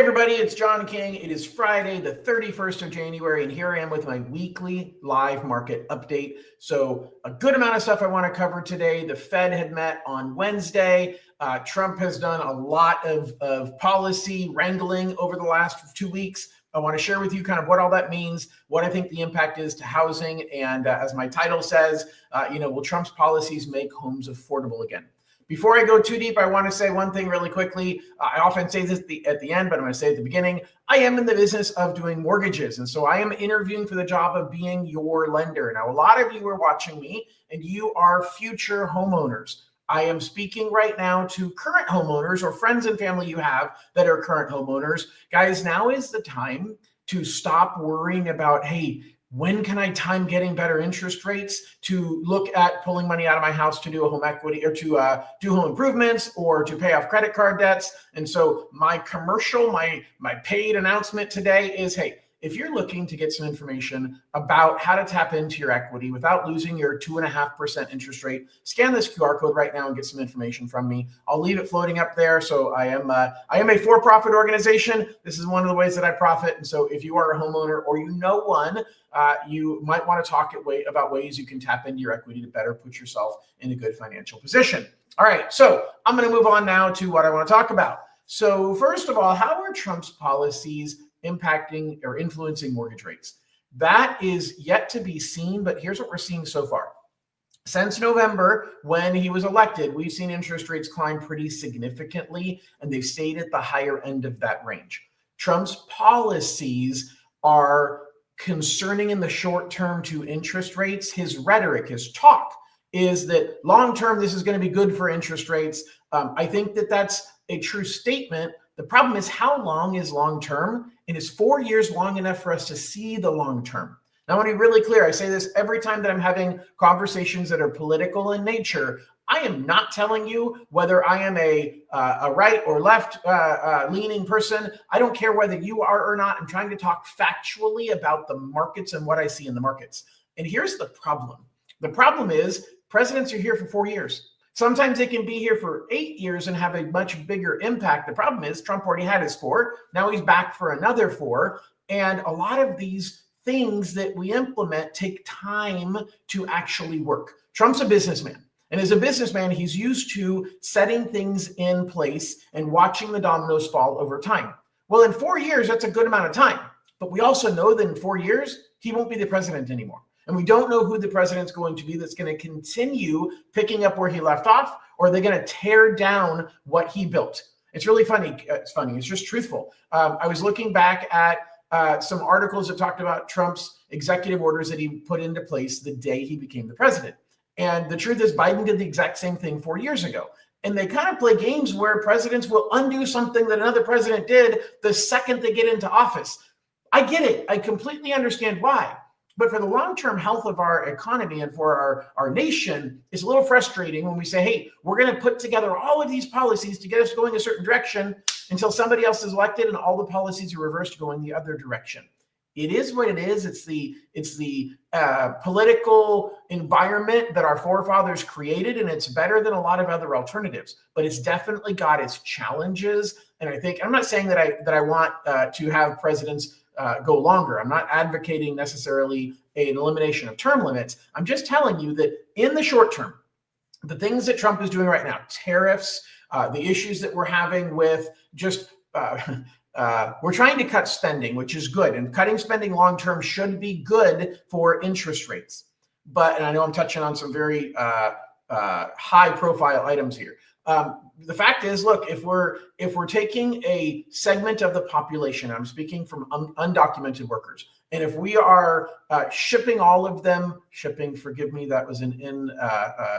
everybody, it's John King. It is Friday, the 31st of January, and here I am with my weekly live market update. So a good amount of stuff I want to cover today. The Fed had met on Wednesday. Trump has done a lot of policy wrangling over the last 2 weeks. I want to share with you kind of what all that means, what I think the impact is to housing, and as my title says, will Trump's policies make homes affordable again? Before I go too deep, I want to say one thing really quickly. I often say this at the end, but I'm going to say at the beginning. I am in the business of doing mortgages, and so I am interviewing for the job of being your lender. Now, a lot of you are watching me, and you are future homeowners. I am speaking right now to current homeowners or friends and family you have that are current homeowners. Guys, now is the time to stop worrying about, hey, when can I time getting better interest rates, to look at pulling money out of my house to do a home equity or to do home improvements or to pay off credit card debts. And so my commercial, my paid announcement today is, hey, if you're looking to get some information about how to tap into your equity without losing your 2.5% interest rate, scan this QR code right now and get some information from me. I'll leave it floating up there. So I am a for-profit organization. This is one of the ways that I profit. And so if you are a homeowner or you know one, you might want to talk about ways you can tap into your equity to better put yourself in a good financial position. All right, so I'm going to move on now to what I want to talk about. So first of all, how are Trump's policies impacting or influencing mortgage rates? That is yet to be seen, but here's what we're seeing so far. Since November, when he was elected, we've seen interest rates climb pretty significantly, and they've stayed at the higher end of that range. Trump's policies are concerning in the short term to interest rates. His rhetoric, his talk is that long term, this is going to be good for interest rates. I think that that's a true statement. The problem is, how long is long term? And is 4 years long enough for us to see the long term? Now, I want to be really clear. I say this every time that I'm having conversations that are political in nature. I am not telling you whether I am a right or left leaning person. I don't care whether you are or not. I'm trying to talk factually about the markets and what I see in the markets. And here's the problem. The problem is presidents are here for 4 years. Sometimes they can be here for 8 years and have a much bigger impact. The problem is Trump already had his 4. Now he's back for another 4. And a lot of these things that we implement take time to actually work. Trump's a businessman. And as a businessman, he's used to setting things in place and watching the dominoes fall over time. Well, in 4 years, that's a good amount of time. But we also know that in 4 years, he won't be the president anymore. And we don't know who the president's going to be that's going to continue picking up where he left off, or they're going to tear down what he built. It's really funny. It's funny. It's just truthful. I was looking back at some articles that talked about Trump's executive orders that he put into place the day he became the president. And the truth is, Biden did the exact same thing 4 years ago. And they kind of play games where presidents will undo something that another president did the second they get into office. I get it. I completely understand why. But for the long-term health of our economy and for our nation, it's a little frustrating when we say, hey, we're going to put together all of these policies to get us going a certain direction until somebody else is elected and all the policies are reversed going the other direction. It is what it is. It's the political environment that our forefathers created, and it's better than a lot of other alternatives. But it's definitely got its challenges. And I think, I'm not saying that I want to have presidents go longer. I'm not advocating necessarily an elimination of term limits. I'm just telling you that in the short term, the things that Trump is doing right now, tariffs, the issues that we're having with just we're trying to cut spending, which is good. And cutting spending long term should be good for interest rates. But, and I know I'm touching on some very high profile items here. The fact is, look, if we're taking a segment of the population, I'm speaking from undocumented workers, and if we are shipping all of them, forgive me, that was an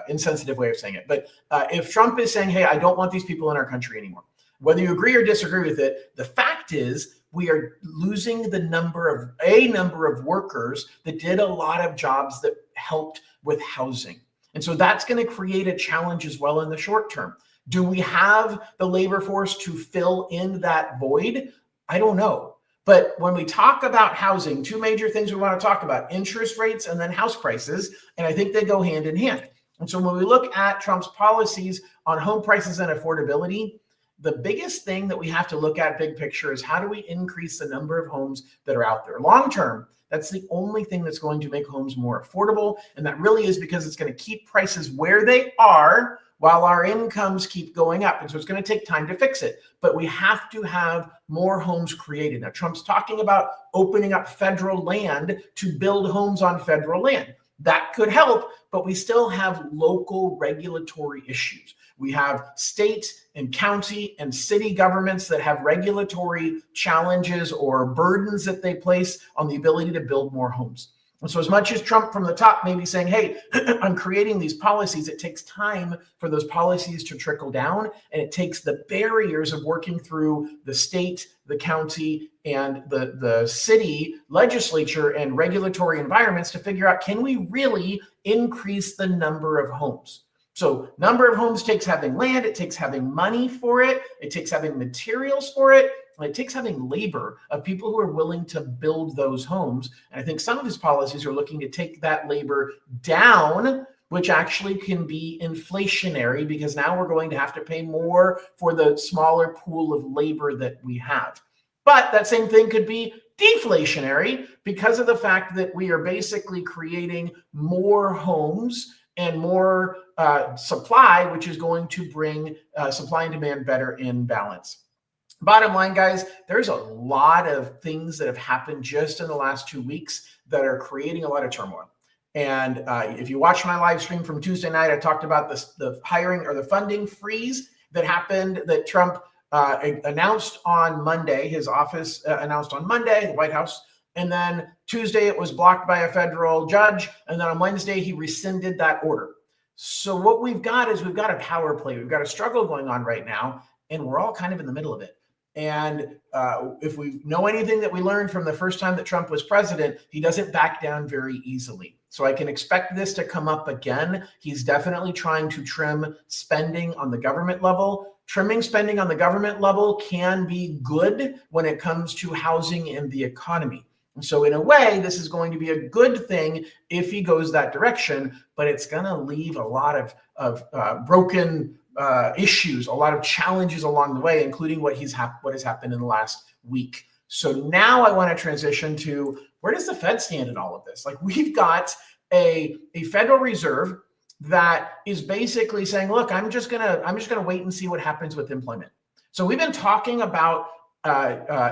insensitive way of saying it. But if Trump is saying, hey, I don't want these people in our country anymore, whether you agree or disagree with it, the fact is we are losing a number of workers that did a lot of jobs that helped with housing. And so that's going to create a challenge as well in the short term. Do we have the labor force to fill in that void? I don't know. But when we talk about housing, 2 major things we want to talk about: interest rates and then house prices. And I think they go hand in hand. And so when we look at Trump's policies on home prices and affordability, The biggest thing that we have to look at big picture is how do we increase the number of homes that are out there? Long term, that's the only thing that's going to make homes more affordable. And that really is because it's going to keep prices where they are while our incomes keep going up. And so it's going to take time to fix it. But we have to have more homes created. Now, Trump's talking about opening up federal land to build homes on federal land. That could help, but we still have local regulatory issues. We have state and county and city governments that have regulatory challenges or burdens that they place on the ability to build more homes. And so as much as Trump from the top may be saying, hey, I'm creating these policies, it takes time for those policies to trickle down. And it takes the barriers of working through the state, the county, and the city legislature and regulatory environments to figure out, can we really increase the number of homes? So number of homes takes having land, it takes having money for it, it takes having materials for it, and it takes having labor of people who are willing to build those homes. And I think some of his policies are looking to take that labor down, which actually can be inflationary because now we're going to have to pay more for the smaller pool of labor that we have. But that same thing could be deflationary because of the fact that we are basically creating more homes and more supply, which is going to bring supply and demand better in balance. Bottom line, guys, there's a lot of things that have happened just in the last 2 weeks that are creating a lot of turmoil. And if you watch my live stream from Tuesday night, I talked about the hiring or the funding freeze that happened that Trump announced on Monday. His office announced on Monday, the White House. And then Tuesday, it was blocked by a federal judge. And then on Wednesday, he rescinded that order. So what we've got is we've got a power play. We've got a struggle going on right now, and we're all kind of in the middle of it. And if we know anything that we learned from the first time that Trump was president, he doesn't back down very easily. So I can expect this to come up again. He's definitely trying to trim spending on the government level. Trimming spending on the government level can be good when it comes to housing and the economy. And so in a way, this is going to be a good thing if he goes that direction, but it's going to leave a lot of broken issues, a lot of challenges along the way, including what has happened in the last week. So now I want to transition to, where does the Fed stand in all of this? Like, we've got a Federal Reserve that is basically saying, look, I'm just gonna wait and see what happens with employment. So we've been talking about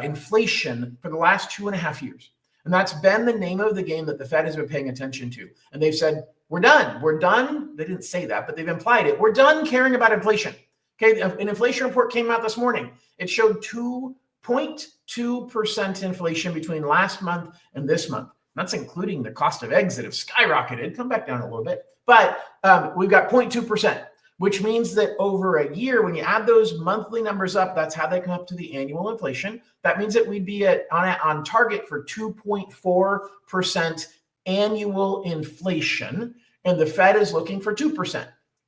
inflation for the last 2.5 years. And that's been the name of the game that the Fed has been paying attention to. And they've said, we're done. We're done. They didn't say that, but they've implied it. We're done caring about inflation. Okay, an inflation report came out this morning. It showed 2.2% inflation between last month and this month. That's including the cost of eggs that have skyrocketed. Come back down a little bit. But we've got 0.2%. Which means that over a year, when you add those monthly numbers up, that's how they come up to the annual inflation. That means that we'd be on target for 2.4% annual inflation, and the Fed is looking for 2%.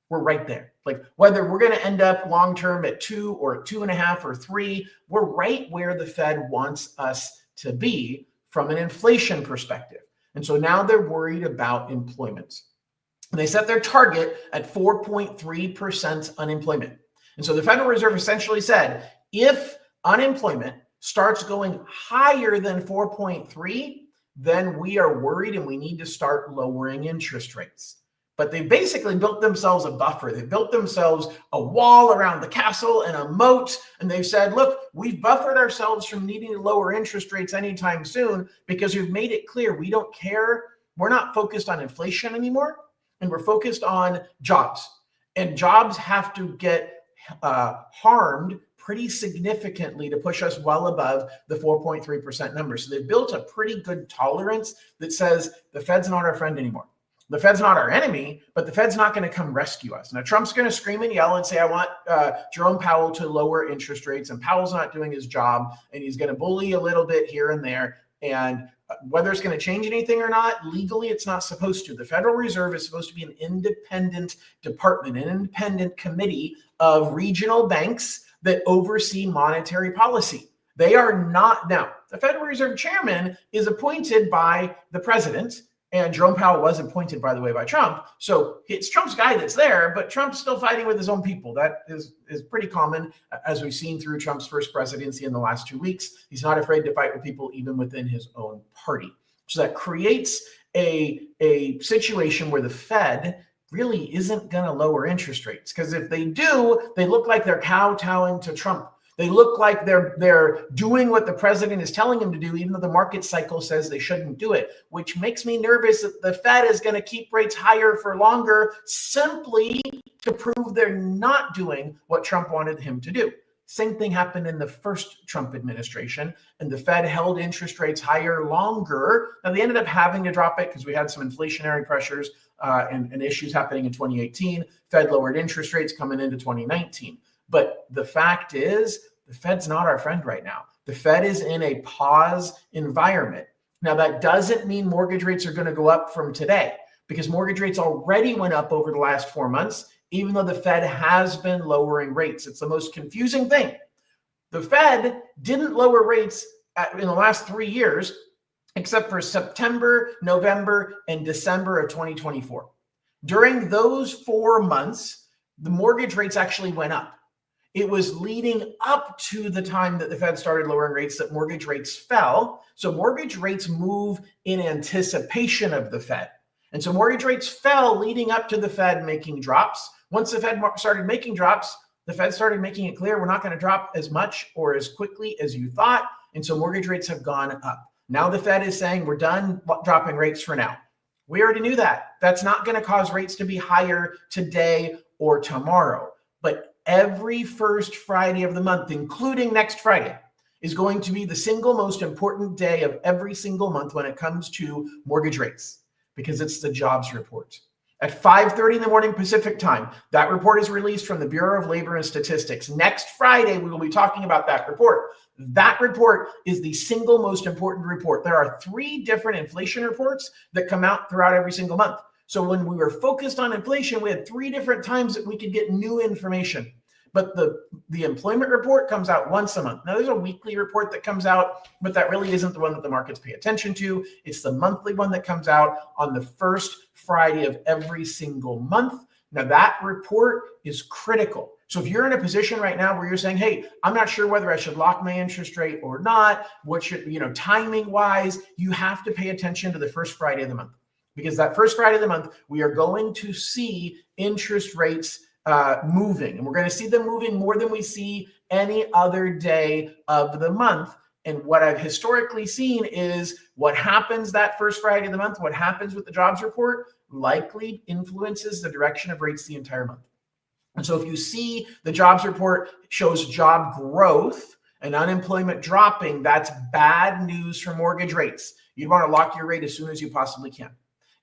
We're right there. Like, whether we're going to end up long-term at 2 or 2.5 or 3, we're right where the Fed wants us to be from an inflation perspective. And so now they're worried about employment. And they set their target at 4.3% unemployment. And so the Federal Reserve essentially said, if unemployment starts going higher than 4.3, then we are worried and we need to start lowering interest rates. But they basically built themselves a buffer. They built themselves a wall around the castle and a moat. And they've said, look, we've buffered ourselves from needing to lower interest rates anytime soon because we've made it clear we don't care. We're not focused on inflation anymore. And we're focused on jobs. And jobs have to get harmed pretty significantly to push us well above the 4.3% number. So they've built a pretty good tolerance that says the Fed's not our friend anymore. The Fed's not our enemy, but the Fed's not going to come rescue us. Now, Trump's going to scream and yell and say, I want Jerome Powell to lower interest rates, and Powell's not doing his job, and he's going to bully a little bit here and there. And whether it's going to change anything or not, legally, it's not supposed to. The Federal Reserve is supposed to be an independent department, an independent committee of regional banks that oversee monetary policy. They are not. Now, the Federal Reserve chairman is appointed by the president, And Jerome Powell was appointed, by the way, by Trump. So it's Trump's guy that's there, but Trump's still fighting with his own people. That is pretty common, as we've seen through Trump's first presidency in the last 2 weeks. He's not afraid to fight with people even within his own party. So that creates a situation where the Fed really isn't going to lower interest rates. Because if they do, they look like they're kowtowing to Trump. They look like they're doing what the president is telling them to do, even though the market cycle says they shouldn't do it, which makes me nervous that the Fed is going to keep rates higher for longer simply to prove they're not doing what Trump wanted him to do. Same thing happened in the first Trump administration, and the Fed held interest rates higher longer. Now, they ended up having to drop it because we had some inflationary pressures and issues happening in 2018. Fed lowered interest rates coming into 2019. But the fact is, the Fed's not our friend right now. The Fed is in a pause environment. Now, that doesn't mean mortgage rates are going to go up from today, because mortgage rates already went up over the last 4 months, even though the Fed has been lowering rates. It's the most confusing thing. The Fed didn't lower rates in the last 3 years, except for September, November, and December of 2024. During those 4 months, the mortgage rates actually went up. It was leading up to the time that the Fed started lowering rates that mortgage rates fell. So mortgage rates move in anticipation of the Fed. And so mortgage rates fell leading up to the Fed making drops. Once the Fed started making drops, the Fed started making it clear we're not going to drop as much or as quickly as you thought. And so mortgage rates have gone up. Now the Fed is saying we're done dropping rates for now. We already knew that. That's not going to cause rates to be higher today or tomorrow. But every first Friday of the month, including next Friday, is going to be the single most important day of every single month when it comes to mortgage rates, because it's the jobs report. At 5:30 in the morning Pacific time, that report is released from the Bureau of Labor and Statistics. Next Friday, we will be talking about that report. That report is the single most important report. There are 3 different inflation reports that come out throughout every single month. So when we were focused on inflation, we had 3 different times that we could get new information. But the employment report comes out once a month. Now, there's a weekly report that comes out, but that really isn't the one that the markets pay attention to. It's the monthly one that comes out on the first Friday of every single month. Now, that report is critical. So if you're in a position right now where you're saying, hey, I'm not sure whether I should lock my interest rate or not, what should, timing wise, you have to pay attention to the first Friday of the month. Because that first Friday of the month, we are going to see interest rates moving. And we're going to see them moving more than we see any other day of the month. And what I've historically seen is what happens that first Friday of the month, what happens with the jobs report, likely influences the direction of rates the entire month. And so if you see the jobs report shows job growth and unemployment dropping, that's bad news for mortgage rates. You want to lock your rate as soon as you possibly can.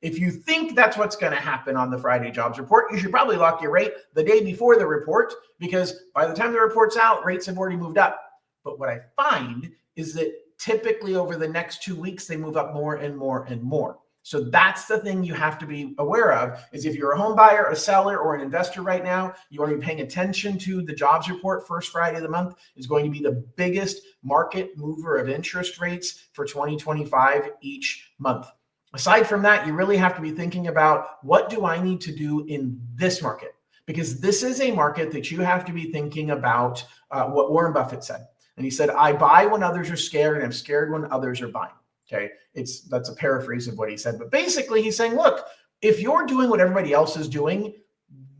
If you think that's what's going to happen on the Friday jobs report, you should probably lock your rate the day before the report, because by the time the report's out, rates have already moved up. But what I find is that typically over the next 2 weeks, they move up more and more and more. So that's the thing you have to be aware of, is if you're a home buyer, a seller, or an investor right now, you want to be paying attention to the jobs report. First Friday of the month is going to be the biggest market mover of interest rates for 2025 each month. Aside from that, you really have to be thinking about, what do I need to do in this market? Because this is a market that you have to be thinking about what Warren Buffett said. And he said, I buy when others are scared, and I'm scared when others are buying. Okay, that's a paraphrase of what he said. But basically, he's saying, look, if you're doing what everybody else is doing,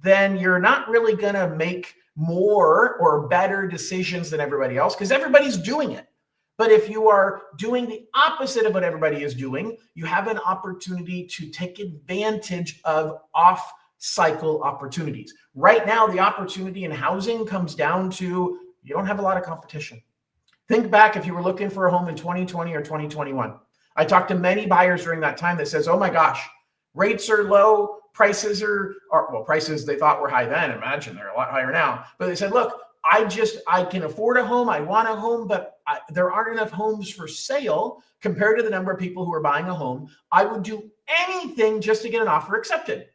then you're not really going to make more or better decisions than everybody else, because everybody's doing it. But if you are doing the opposite of what everybody is doing, you have an opportunity to take advantage of off-cycle opportunities. Right now, the opportunity in housing comes down to you don't have a lot of competition. Think back if you were looking for a home in 2020 or 2021. I talked to many buyers during that time that says, oh my gosh, rates are low, prices prices they thought were high then. Imagine they're a lot higher now. But they said, look, I can afford a home. I want a home, but there aren't enough homes for sale compared to the number of people who are buying a home. I would do anything just to get an offer accepted.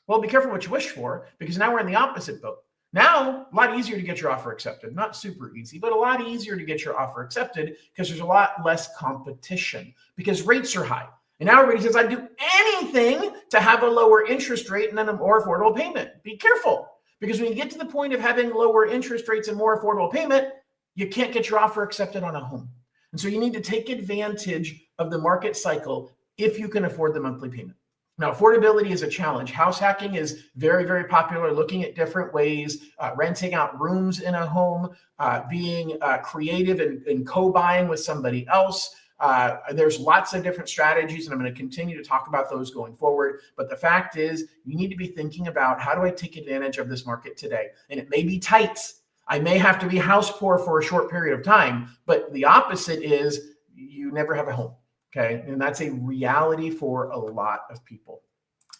Well, be careful what you wish for, because now we're in the opposite boat. Now, a lot easier to get your offer accepted. Not super easy, but a lot easier to get your offer accepted because there's a lot less competition because rates are high. And now everybody says, I'd do anything to have a lower interest rate and then a more affordable payment. Be careful, because when you get to the point of having lower interest rates and more affordable payment, you can't get your offer accepted on a home. And so you need to take advantage of the market cycle if you can afford the monthly payment. Now, affordability is a challenge. House hacking is very, very popular, looking at different ways, renting out rooms in a home, being creative and co-buying with somebody else. There's lots of different strategies, and I'm going to continue to talk about those going forward. But the fact is, you need to be thinking about, how do I take advantage of this market today? And it may be tight. I may have to be house poor for a short period of time, but the opposite is you never have a home. Okay. And that's a reality for a lot of people.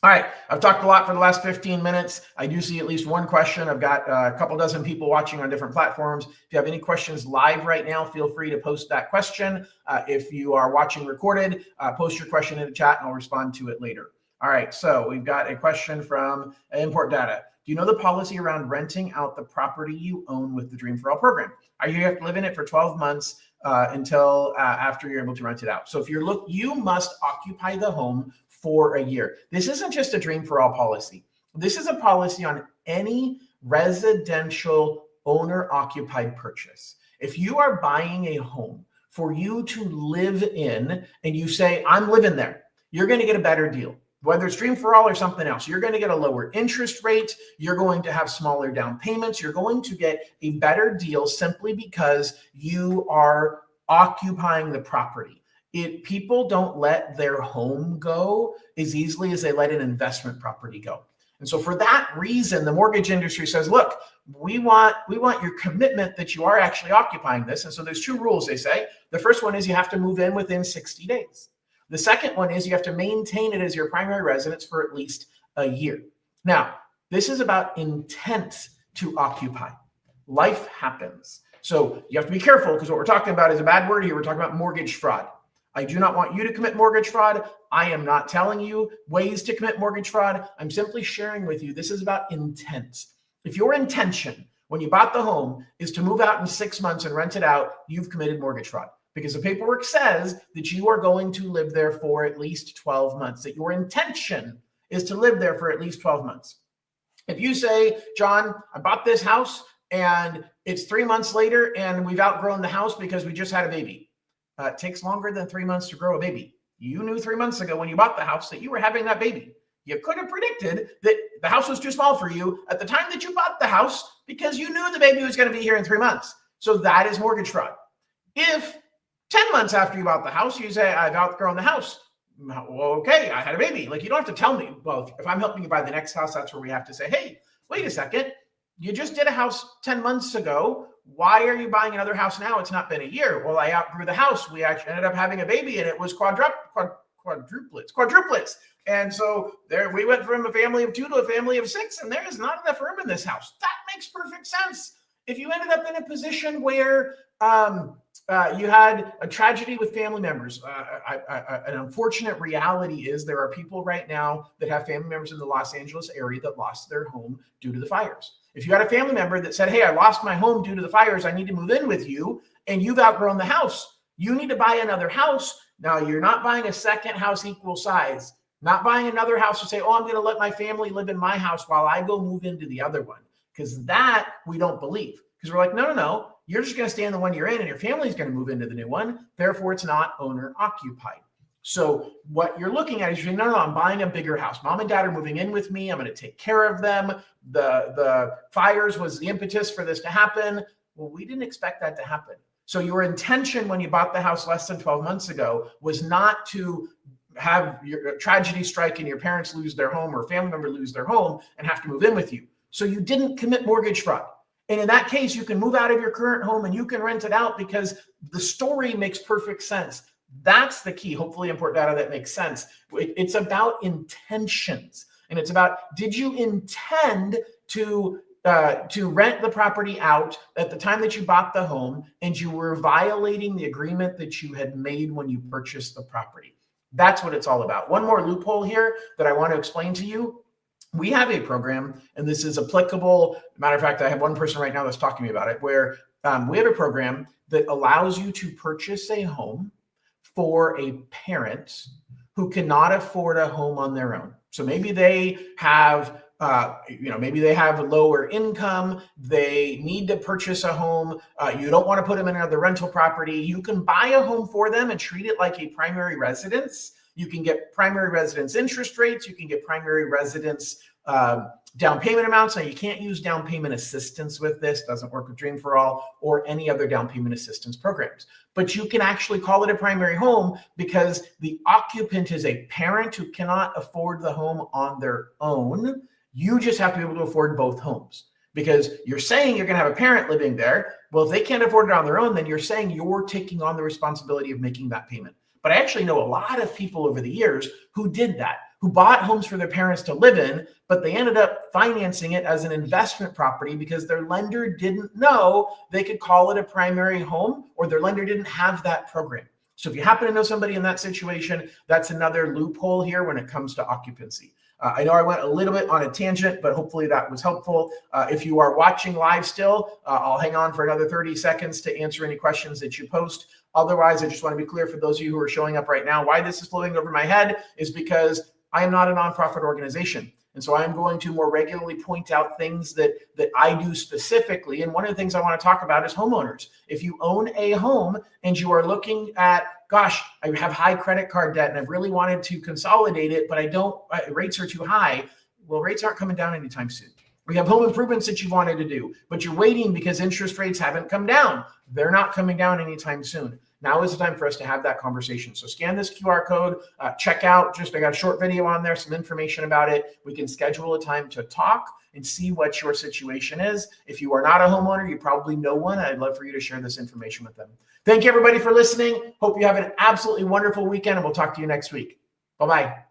All right. I've talked a lot for the last 15 minutes. I do see at least one question. I've got a couple dozen people watching on different platforms. If you have any questions live right now, feel free to post that question. If you are watching recorded, post your question in the chat and I'll respond to it later. All right. So we've got a question from Import Data. Do you know the policy around renting out the property you own with the Dream for All program? You have to live in it for 12 months until after you're able to rent it out. So if you must occupy the home for a year. This isn't just a Dream for All policy. This is a policy on any residential owner-occupied purchase. If you are buying a home for you to live in and you say, I'm living there, you're going to get a better deal. Whether it's Dream for All or something else, you're going to get a lower interest rate. You're going to have smaller down payments. You're going to get a better deal simply because you are occupying the property. People don't let their home go as easily as they let an investment property go. And so for that reason, the mortgage industry says, look, we want your commitment that you are actually occupying this. And so there's two rules, they say. The first one is you have to move in within 60 days. The second one is you have to maintain it as your primary residence for at least a year. Now, this is about intent to occupy. Life happens. So you have to be careful, because what we're talking about is a bad word here. We're talking about mortgage fraud. I do not want you to commit mortgage fraud. I am not telling you ways to commit mortgage fraud. I'm simply sharing with you, this is about intent. If your intention when you bought the home is to move out in 6 months and rent it out, you've committed mortgage fraud. Because the paperwork says that you are going to live there for at least 12 months, that your intention is to live there for at least 12 months. If you say, John, I bought this house and it's 3 months later and we've outgrown the house because we just had a baby. It takes longer than 3 months to grow a baby. You knew 3 months ago when you bought the house that you were having that baby. You could have predicted that the house was too small for you at the time that you bought the house because you knew the baby was going to be here in 3 months. So that is mortgage fraud. If 10 months after you bought the house, you say, I've outgrown the house. Well, okay, I had a baby. Like, you don't have to tell me. Well, if I'm helping you buy the next house, that's where we have to say, hey, wait a second. You just did a house 10 months ago. Why are you buying another house now? It's not been a year. Well, I outgrew the house. We actually ended up having a baby and it was quadruplets. And so there we went from a family of 2 to a family of 6, and there is not enough room in this house. That makes perfect sense. If you ended up in a position where you had a tragedy with family members, an unfortunate reality is there are people right now that have family members in the Los Angeles area that lost their home due to the fires. If you had a family member that said, hey, I lost my home due to the fires, I need to move in with you, and you've outgrown the house, you need to buy another house. Now, you're not buying a second house equal size, not buying another house to say, oh, I'm going to let my family live in my house while I go move into the other one. Because that we don't believe. Because we're like, no, you're just going to stay in the one you're in and your family's going to move into the new one. Therefore, it's not owner occupied. So what you're looking at is, no, I'm buying a bigger house. Mom and dad are moving in with me. I'm going to take care of them. The fires was the impetus for this to happen. Well, we didn't expect that to happen. So your intention when you bought the house less than 12 months ago was not to have your tragedy strike and your parents lose their home or a family member lose their home and have to move in with you. So you didn't commit mortgage fraud. And in that case, you can move out of your current home and you can rent it out because the story makes perfect sense. That's the key. Hopefully, import data that makes sense. It's about intentions. And it's about, did you intend to rent the property out at the time that you bought the home and you were violating the agreement that you had made when you purchased the property? That's what it's all about. One more loophole here that I want to explain to you. We have a program, and this is applicable. Matter of fact, I have one person right now that's talking to me about it, where we have a program that allows you to purchase a home for a parent who cannot afford a home on their own. So maybe they have maybe they have lower income. They need to purchase a home. You don't want to put them in another rental property. You can buy a home for them and treat it like a primary residence. You can get primary residence interest rates. You can get primary residence down payment amounts. Now, you can't use down payment assistance with this. Doesn't work with Dream for All or any other down payment assistance programs. But you can actually call it a primary home because the occupant is a parent who cannot afford the home on their own. You just have to be able to afford both homes, because you're saying you're going to have a parent living there. Well, if they can't afford it on their own, then you're saying you're taking on the responsibility of making that payment. But I actually know a lot of people over the years who did that, who bought homes for their parents to live in, but they ended up financing it as an investment property because their lender didn't know they could call it a primary home, or their lender didn't have that program. So if you happen to know somebody in that situation, that's another loophole here when it comes to occupancy. I know I went a little bit on a tangent, but hopefully that was helpful. If you are watching live still, I'll hang on for another 30 seconds to answer any questions that you post. Otherwise, I just want to be clear for those of you who are showing up right now, why this is floating over my head is because I am not a nonprofit organization. And so I'm going to more regularly point out things that I do specifically. And one of the things I want to talk about is homeowners. If you own a home and you are looking at, gosh, I have high credit card debt and I've really wanted to consolidate it, but I don't, rates are too high. Well, rates aren't coming down anytime soon. We have home improvements that you wanted to do, but you're waiting because interest rates haven't come down. They're not coming down anytime soon. Now is the time for us to have that conversation. So scan this QR code, check out, I got a short video on there, some information about it. We can schedule a time to talk and see what your situation is. If you are not a homeowner, you probably know one. I'd love for you to share this information with them. Thank you, everybody, for listening. Hope you have an absolutely wonderful weekend, and we'll talk to you next week. Bye-bye.